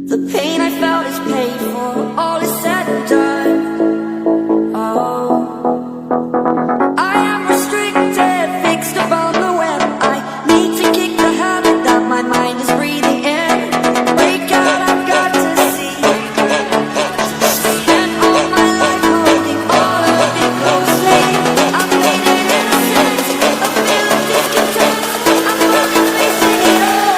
The pain I felt is paid for, all is said and done. Oh, I am restricted, fixed upon the web. I need to kick the habit that my mind is breathing in. Break out, I've got to see. Spent all my life holding all of it closely. I've made it innocent, a feel of discontent. I'm only facing it all.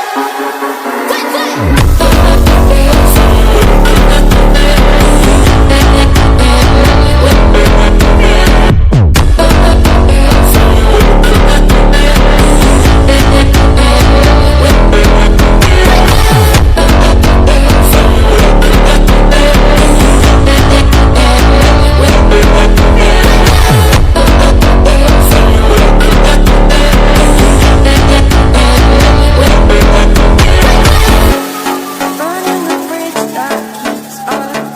Burning the bridge that keeps us.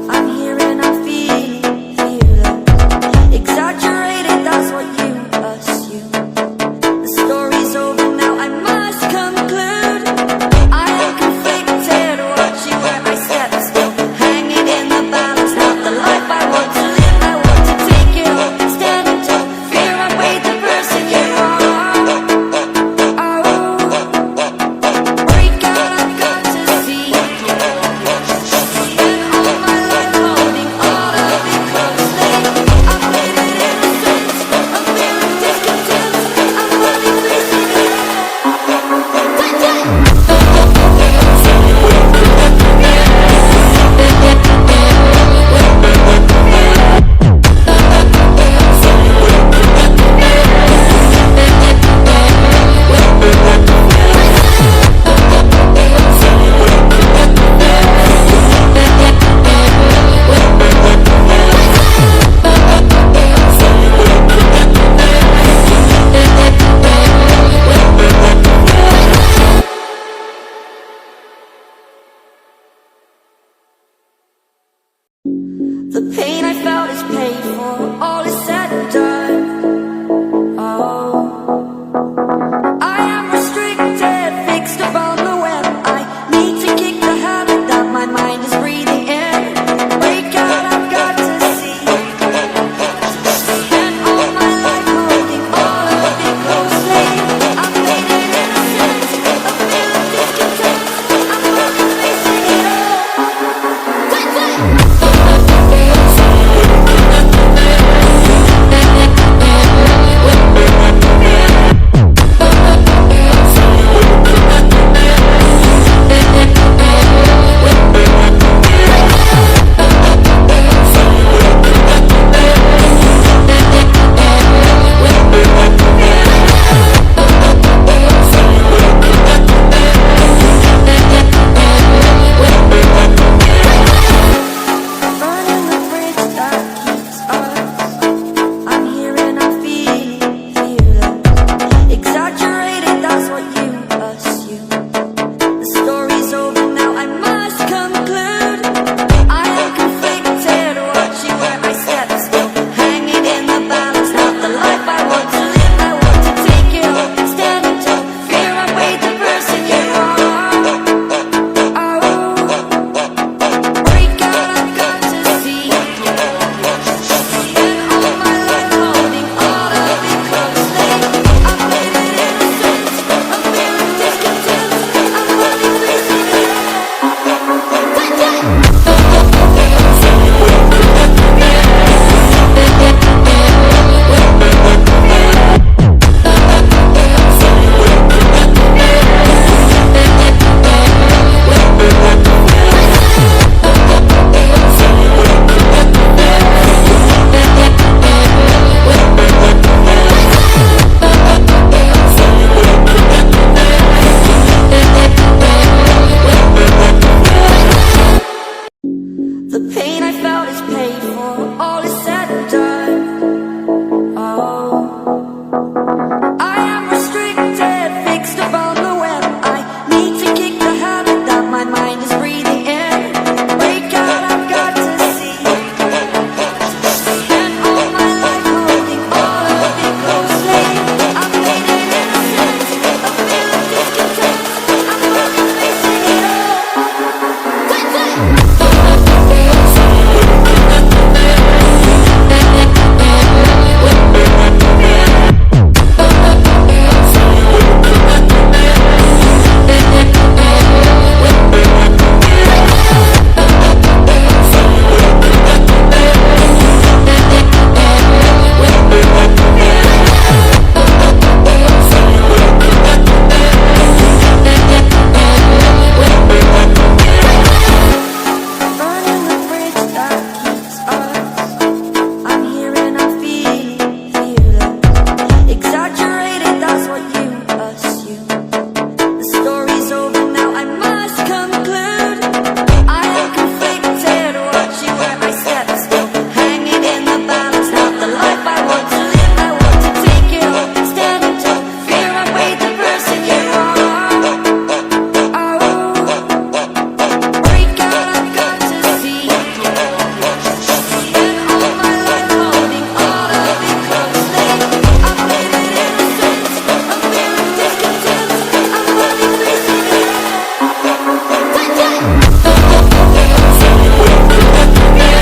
I'm here and I feel fearless. Exaggerated, that's what you assume. The story's over now, I must conclude. I am conflicted, watching where I step still. Hanging in the balance, not the life I want to live. I want to take it all, standing tall. Fear I weighed the person you are. Oh, break out, I've got to see. Spent all my life holding all of it closely. I've made it innocent, a feel of discontent. I'm only facing it The pain I felt is paid for.